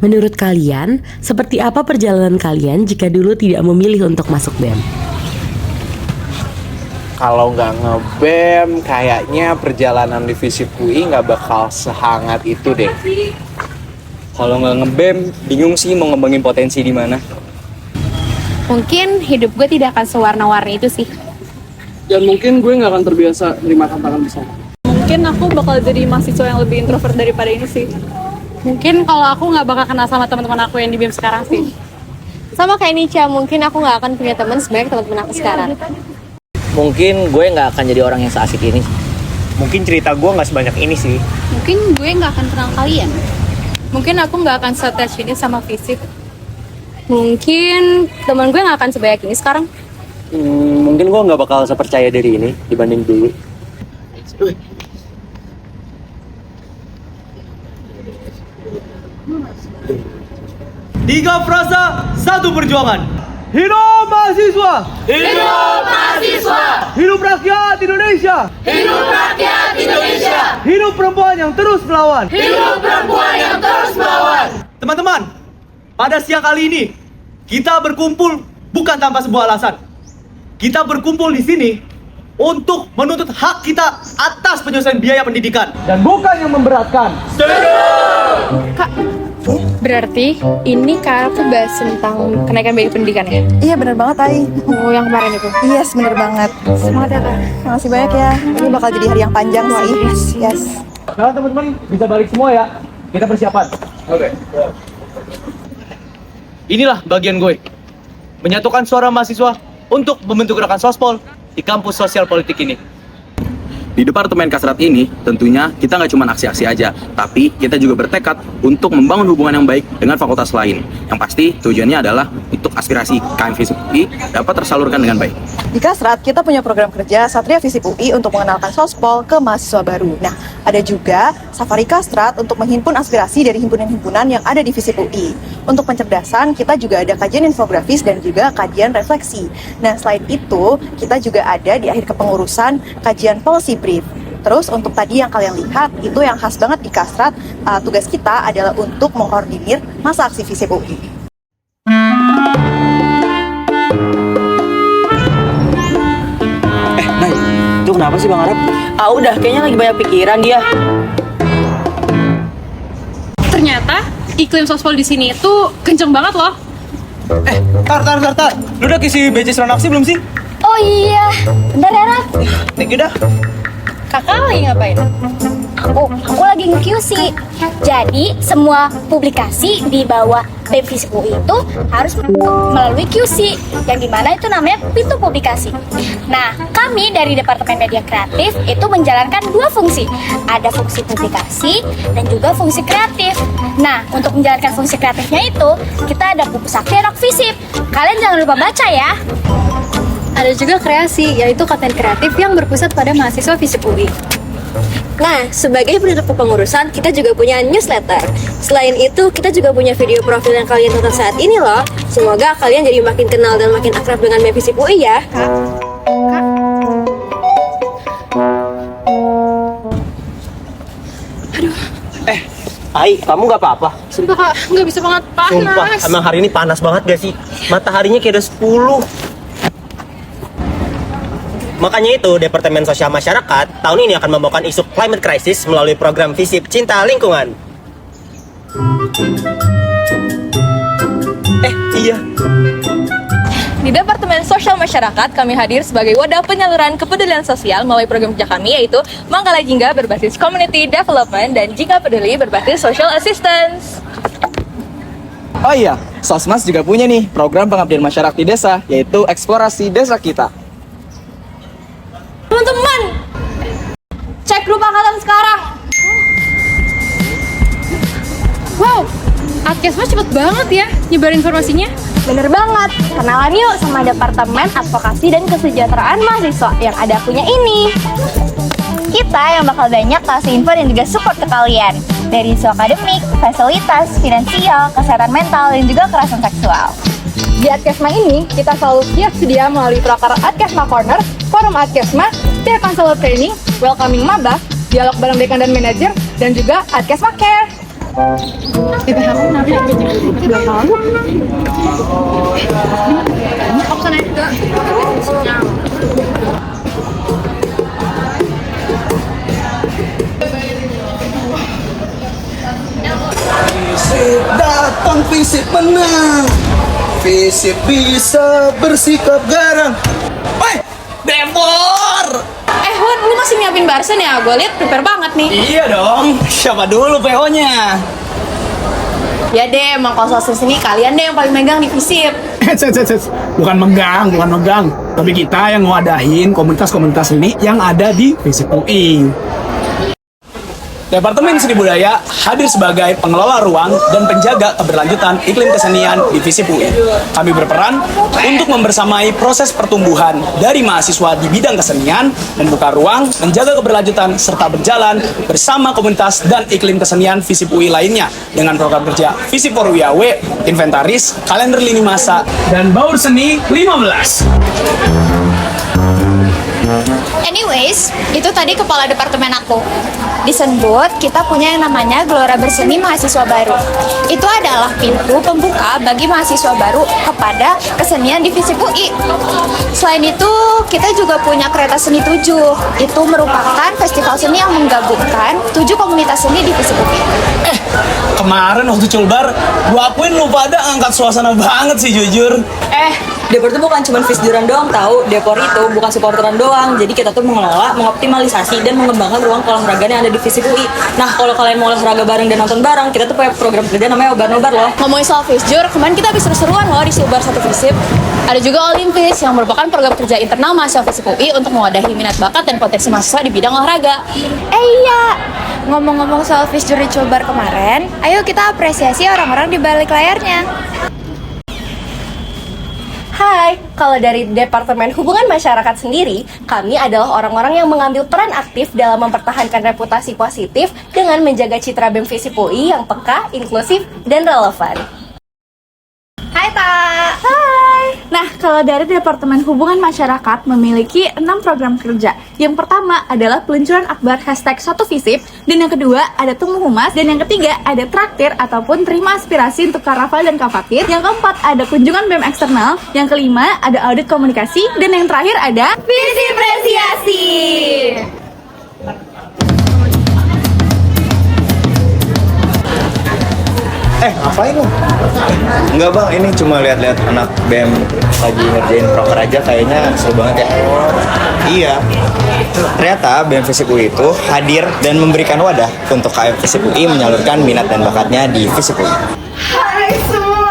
Menurut kalian, seperti apa perjalanan kalian jika dulu tidak memilih untuk masuk BEM? Kalau nggak nge-BEM, kayaknya perjalanan di FISIP UI nggak bakal sehangat itu deh. Kalau nggak nge-BEM, bingung sih mau ngembangin potensi di mana. Mungkin hidup gue tidak akan sewarna-warni itu sih. Dan mungkin gue nggak akan terbiasa menerima tantangan besar. Mungkin aku bakal jadi mahasiswa yang lebih introvert daripada ini sih. Mungkin kalau aku nggak bakal kenal sama teman-teman aku yang di BEM sekarang sih. Sama kayak Nica, mungkin aku nggak akan punya teman sebanyak teman-teman aku sekarang. Mungkin gue nggak akan jadi orang yang seasik ini. Mungkin cerita gue nggak sebanyak ini sih. Mungkin gue nggak akan kenal kalian. Mungkin aku nggak akan se-attach ini sama fisik. Mungkin teman gue nggak akan sebanyak ini sekarang. Mungkin gue nggak bakal sepercaya diri ini dibanding dulu. Tiga frasa, satu perjuangan. Hidup mahasiswa! Hidup mahasiswa! Hidup rakyat Indonesia! Hidup rakyat Indonesia! Hidup perempuan yang terus melawan! Hidup perempuan yang terus melawan! Teman-teman, pada siang kali ini kita berkumpul bukan tanpa sebuah alasan. Kita berkumpul di sini untuk menuntut hak kita atas penyelesaian biaya pendidikan dan bukan yang memberatkan. Kak, berarti ini Kak aku bahas tentang kenaikan biaya pendidikan ya? Iya bener banget, Ai. Oh, yang kemarin itu? Yes, bener banget. Semangat ya, Kak. Makasih banyak ya. Ini bakal jadi hari yang panjang sih. Yes. Sekarang teman-teman bisa balik semua ya. Kita persiapan. Oke. Inilah bagian gue. Menyatukan suara mahasiswa untuk membentuk gerakan sospol di kampus sosial politik ini. Di Departemen Kasrat ini, tentunya kita nggak cuma aksi-aksi aja, tapi kita juga bertekad untuk membangun hubungan yang baik dengan fakultas lain. Yang pasti tujuannya adalah untuk aspirasi KM FISIP UI dapat tersalurkan dengan baik. Di Kasrat, kita punya program kerja Satria FISIP UI untuk mengenalkan sospol ke mahasiswa baru. Nah, ada juga Safari Kasrat untuk menghimpun aspirasi dari himpunan-himpunan yang ada di FISIP UI. Untuk pencerdasan, kita juga ada kajian infografis dan juga kajian refleksi. Nah, selain itu, kita juga ada di akhir kepengurusan kajian policy brief. Terus untuk tadi yang kalian lihat, itu yang khas banget di Kasrat, tugas kita adalah untuk mengkoordinir masa aksi FISIP UI. Nay, itu kenapa sih Bang Arab? Udah, kayaknya lagi banyak pikiran dia. Ternyata iklim sospol di sini itu kenceng banget loh. Tar. Lu udah kisi BC Seronaksi belum sih? Oh iya, bentar ya Nat. Thank you dah. Kakak lagi ngapain? Aku lagi nge-QC. Jadi semua publikasi di bawah BEM FISIP UI itu harus melalui QC, yang dimana itu namanya pintu publikasi. Nah, kami dari Departemen Media Kreatif itu menjalankan dua fungsi. Ada fungsi publikasi dan juga fungsi kreatif. Nah, untuk menjalankan fungsi kreatifnya itu, kita ada buku sakti anak FISIP. Kalian jangan lupa baca ya. Ada juga kreasi, yaitu konten kreatif yang berpusat pada mahasiswa FISIP UI. Nah, sebagai penutup kepengurusan, kita juga punya newsletter. Selain itu, kita juga punya video profil yang kalian tonton saat ini loh. Semoga kalian jadi makin kenal dan makin akrab dengan BEM FISIP UI ya. Ai, kamu nggak apa-apa? Sumpah Kak, nggak bisa banget, panas. Sumpah, emang hari ini panas banget gak sih? Mataharinya kayak udah 10. Makanya itu, Departemen Sosial Masyarakat tahun ini akan membawakan isu climate crisis melalui program FISIP Cinta Lingkungan. Iya. Di Departemen Sosial Masyarakat, kami hadir sebagai wadah penyaluran kepedulian sosial melalui program kerja kami, yaitu Manggala Jingga berbasis Community Development dan Jingga Peduli berbasis Social Assistance. Oh iya, Sosmas juga punya nih program pengabdian masyarakat di desa, yaitu Eksplorasi Desa Kita. Teman-teman, cek grup angkatan sekarang. Wow, Adkesma cepet banget ya nyebar informasinya. Bener banget, kenalan yuk sama Departemen Advokasi dan Kesejahteraan Mahasiswa yang ada punya ini. Kita yang bakal banyak kasih info dan juga support ke kalian. Dari isu akademik, fasilitas, finansial, kesehatan mental, dan juga kekerasan seksual. Di Adkesma ini, kita selalu siap sedia melalui proker Adkesma Corner, forum Adkesma, peer counselor training, welcoming maba, dialog bareng dekan dan manajer, dan juga Adkesma Care. DPH aku kenapa? 2 tahun. Aku sana juga. Visip datang, Visip menang. Visip bisa bersikap garang. Woi, Devor! Wan, lu masih nyiapin Barsen ya? Gue liat prepare banget nih. Iya dong, siapa dulu PO-nya? Ya deh, emang kalau soal seni kalian deh yang paling megang di Visip. Bukan megang. Tapi kita yang ngadain komunitas-komunitas seni yang ada di Visip UI. Departemen Seni Budaya hadir sebagai pengelola ruang dan penjaga keberlanjutan iklim kesenian di Visip UI. Kami berperan untuk membersamai proses pertumbuhan dari mahasiswa di bidang kesenian, membuka ruang, menjaga keberlanjutan, serta berjalan bersama komunitas dan iklim kesenian Visip UI lainnya dengan program kerja Visip for WIAW, inventaris, kalender lini masa, dan baur seni 15. Anyways, itu tadi kepala departemen aku. Di Senbud, kita punya yang namanya Gelora Berseni Mahasiswa Baru. Itu adalah pintu pembuka bagi mahasiswa baru kepada kesenian di Visip UI. Selain itu, kita juga punya Kereta Seni 7. Itu merupakan festival seni yang menggabungkan 7 komunitas seni di Visip UI. Kemarin waktu culbar, gua akuin lu pada angkat suasana banget sih jujur. Depor itu bukan cuma visjuran doang tahu. Depor itu bukan supporteran doang. Jadi kita tuh mengelola, mengoptimalisasi dan mengembangkan ruang olahraga yang ada di Visip UI. Nah, kalau kalian mau olahraga bareng dan nonton bareng, kita tuh punya program kerja namanya Obar-Nobar loh. Ngomongin soal Visjur, kemarin kita habis seru-seruan loh di Silbar 1 Visip. Ada juga Olimpis yang merupakan program kerja internal mahasiswa Visip UI untuk mewadahi minat bakat dan potensi mahasiswa di bidang olahraga. Iya, ngomong-ngomong soal Visjur di Culbar kemarin, ayo kita apresiasi orang-orang di balik layarnya. Hai, kalau dari Departemen Hubungan Masyarakat sendiri, kami adalah orang-orang yang mengambil peran aktif dalam mempertahankan reputasi positif dengan menjaga citra BEM Visip UI yang peka, inklusif, dan relevan. Hai Pak. Hai. Nah, kalau dari Departemen Hubungan Masyarakat memiliki 6 program kerja. Yang pertama adalah peluncuran akbar #1Visip, dan yang kedua ada temu humas, dan yang ketiga ada traktir ataupun terima aspirasi untuk Karnaval dan Kavatir. Yang keempat ada kunjungan BEM eksternal. Yang kelima ada audit komunikasi, dan yang terakhir ada Visip Presiasi. Ngapain lu? Enggak bang, ini cuma lihat-lihat anak BEM lagi ngerjain proker aja, kayaknya seru banget ya. Iya, ternyata BEM Visip UI itu hadir dan memberikan wadah untuk KM Visip UI menyalurkan minat dan bakatnya di Visip UI. Hai semua.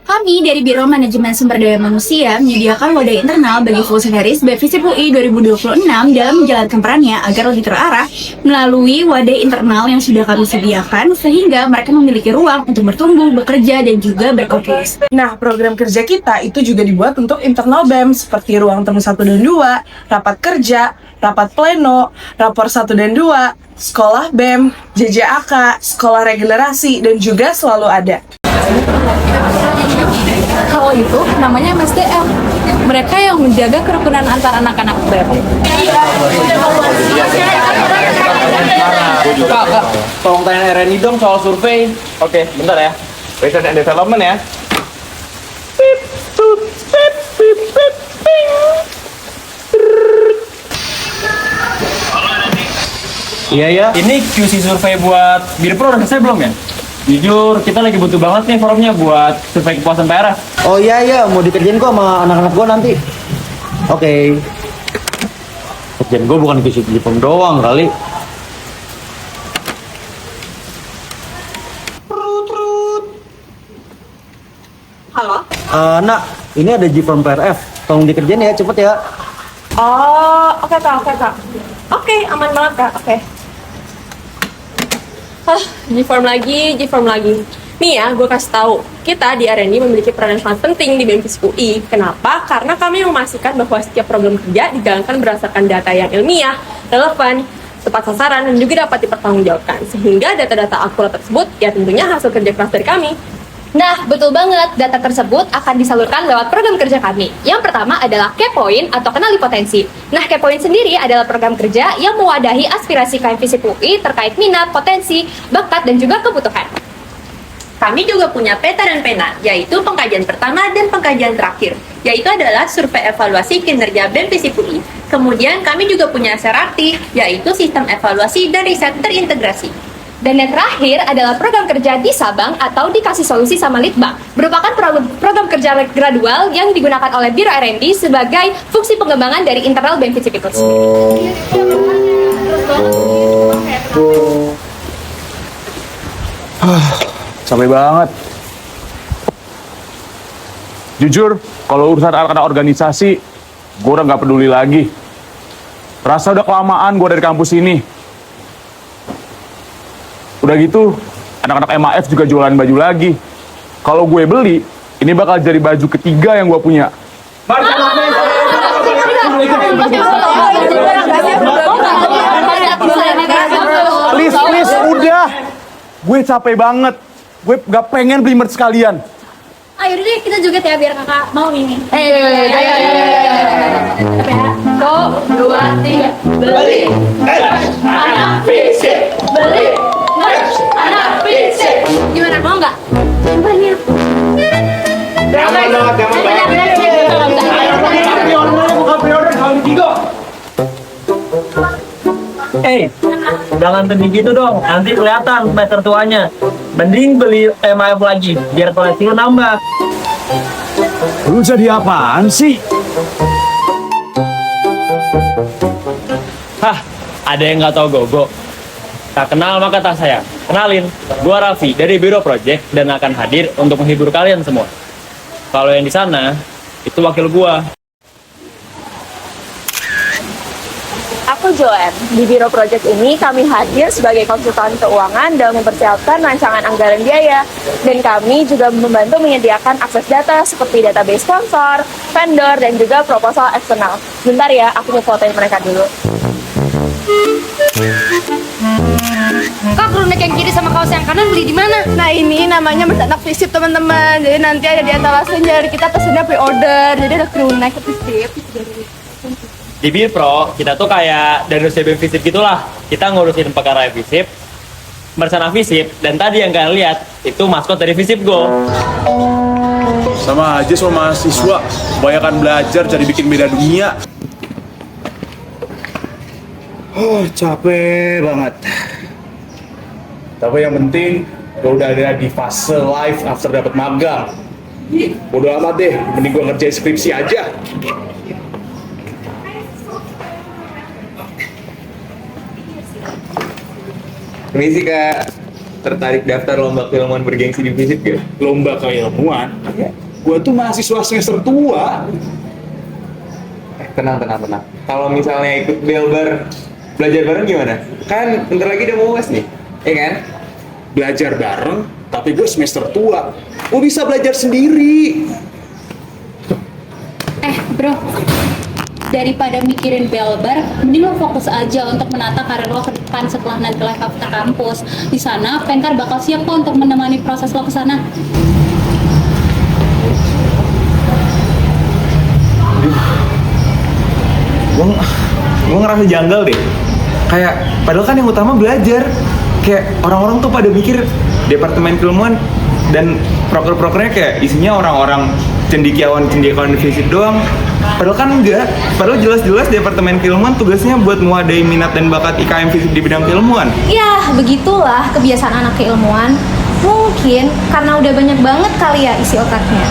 Kami dari Biro Manajemen Sumber Daya Manusia menyediakan wadah internal bagi fungsionaris BEM Visip UI 2026 dalam menjalankan perannya agar lebih terarah melalui wadah internal yang sudah kami sediakan sehingga mereka memiliki ruang untuk bertumbuh, bekerja, dan juga berkontribusi. Nah, program kerja kita itu juga dibuat untuk internal BEM seperti ruang temu 1 dan 2, rapat kerja, rapat pleno, rapor 1 dan 2, sekolah BEM, JJAK, sekolah regenerasi, dan juga selalu ada. Kalau itu namanya MSDM. Mereka yang menjaga kerukunan antar anak-anak BEM. Kak, tolong tanya RNI dong soal survei. Oke, bentar ya. Research and Development ya. Iya ya. Ini QC survei buat Birpro udah selesai belum ya? Jujur, kita lagi butuh banget nih forumnya buat survei kepuasan PRF. Oh iya, mau dikerjain kok sama anak-anak gua nanti. Oke. Kerjaan gue bukan QC Jepang doang kali. Halo? Nak, ini ada G-Form PRF. Tolong dikerjain ya, cepet ya. Oh, oke Kak. Oke, aman banget Kak. Oke. G-Form lagi. Nih ya, gue kasih tahu, kita di R&D memiliki peran yang sangat penting di BEM Visip UI. Kenapa? Karena kami memastikan bahwa setiap program kerja dijalankan berdasarkan data yang ilmiah, relevan, tepat sasaran, dan juga dapat dipertanggungjawabkan. Sehingga data-data akurat tersebut, ya tentunya hasil kerja keras dari kami. Nah, betul banget. Data tersebut akan disalurkan lewat program kerja kami. Yang pertama adalah Kepoin atau Kenali Potensi. Nah, Kepoin sendiri adalah program kerja yang mewadahi aspirasi KMFISIP UI terkait minat, potensi, bakat, dan juga kebutuhan. Kami juga punya peta dan pena, yaitu pengkajian pertama dan pengkajian terakhir, yaitu adalah survei evaluasi kinerja BEM FISIP UI. Kemudian kami juga punya SRT, yaitu sistem evaluasi dan riset terintegrasi. Dan yang terakhir adalah program kerja di Sabang atau dikasih solusi sama Litbang, merupakan program kerja gradual yang digunakan oleh Biro R&D sebagai fungsi pengembangan dari internal BEM FISIP itu. Capek banget. Jujur, kalau urusan anak-anak organisasi, gue udah gak peduli lagi. Rasa udah kelamaan gue dari kampus ini. Udah gitu, anak-anak MAF juga jualan baju lagi. Kalau gue beli, ini bakal jadi baju ketiga yang gue punya. Please, udah. Gue capek banget. Gue gak pengen beli merch sekalian. Ayo deh kita joget ya biar kakak mau ini. Ayo. 1, 2, 3, beli anak FISIP, beli merch anak FISIP. Gimana, mau nggak? Banyak. Jangan tinggi gitu dong, nanti kelihatan meter tuanya. Mending beli MAF lagi, biar koleksinya nambah. Lu jadi apaan sih? Hah, ada yang nggak tahu Gogo? Tak kenal maka tak sayang. Kenalin, gua Raffi dari Biro Project dan akan hadir untuk menghibur kalian semua. Kalau yang di sana, itu wakil gua. Aku Joanne. Di Biro Project ini kami hadir sebagai konsultan keuangan dalam mempersiapkan rancangan anggaran biaya. Dan kami juga membantu menyediakan akses data seperti database sponsor, vendor, dan juga proposal eksternal. Bentar ya, aku mau fotoin mereka dulu. Kak, crewneck yang kiri sama kaos yang kanan beli di mana? Nah ini namanya anak FISIP teman-teman. Jadi nanti ada di etalasenya. Jadi kita pesennya pre-order. Jadi ada crewneck FISIP. Di Birpro, kita tuh kayak dari BEM FISIP gitulah. Kita ngurusin perkara FISIP, bersama FISIP, dan tadi yang kalian lihat, itu maskot dari FISIP Go. Sama aja sama mahasiswa, kebanyakan belajar jadi bikin beda dunia. Oh, capek banget. Tapi yang penting, gue udah ada di fase live after dapat magang. Bodo amat deh, mending gue ngerjain skripsi aja. Permisi Kak, tertarik daftar lomba keilmuan bergengsi di FISIP gak? Lomba keilmuan? Gue tuh mahasiswa semester tua. Tenang. Kalau misalnya ikut belbar, belajar bareng gimana? Kan bentar lagi udah mau UAS nih, iya kan? Belajar bareng, tapi gue semester tua. Gue bisa belajar sendiri. Bro, daripada mikirin belbar, mending lo fokus aja untuk menata karir lo ke depan setelah nanti live after kampus. Di sana, Penkar bakal siap kok untuk menemani proses lo ke sana. Gue ngerasa janggal deh. Kayak, padahal kan yang utama belajar. Kayak orang-orang tuh pada mikir departemen keilmuan dan proker-prokernya kayak isinya orang-orang cendekiawan FISIP doang. Padahal kan enggak. Padahal jelas-jelas departemen keilmuan tugasnya buat mewadahi minat dan bakat IKM FISIP di bidang keilmuan. Ya, begitulah kebiasaan anak keilmuan. Mungkin karena udah banyak banget kali ya isi otaknya.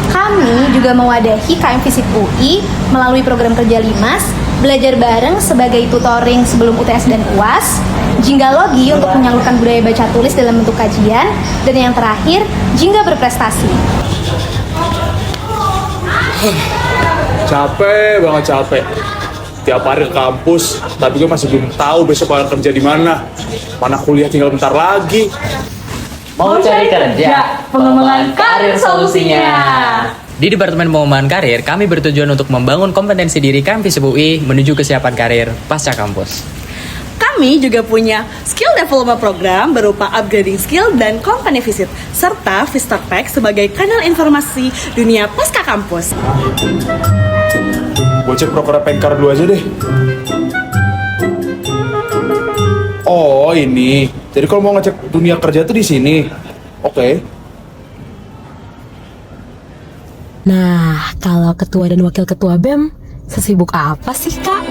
Kami juga mewadahi KM FISIP UI melalui program kerja Limas, belajar bareng sebagai tutoring sebelum UTS dan UAS, Jinggalogi untuk menyalurkan budaya baca tulis dalam bentuk kajian, dan yang terakhir, Jingga berprestasi. Capek. Tiap hari ke kampus, tapi gue masih belum tahu besok bakal kerja di mana. Mana kuliah tinggal bentar lagi. Mau cari kerja? Pengembangan karir solusinya. Di Departemen Pengembangan Karir, kami bertujuan untuk membangun kompetensi diri KM FISIP UI menuju kesiapan karir pasca kampus. Kami juga punya skill development program berupa upgrading skill dan company visit, serta Visitor Pack sebagai kanal informasi dunia pasca kampus. Gue cek proker Penkar dulu aja deh. Oh ini, jadi kalau mau ngecek dunia kerja tuh di sini. Oke. Nah, kalau ketua dan wakil ketua BEM, sesibuk apa sih, Kak?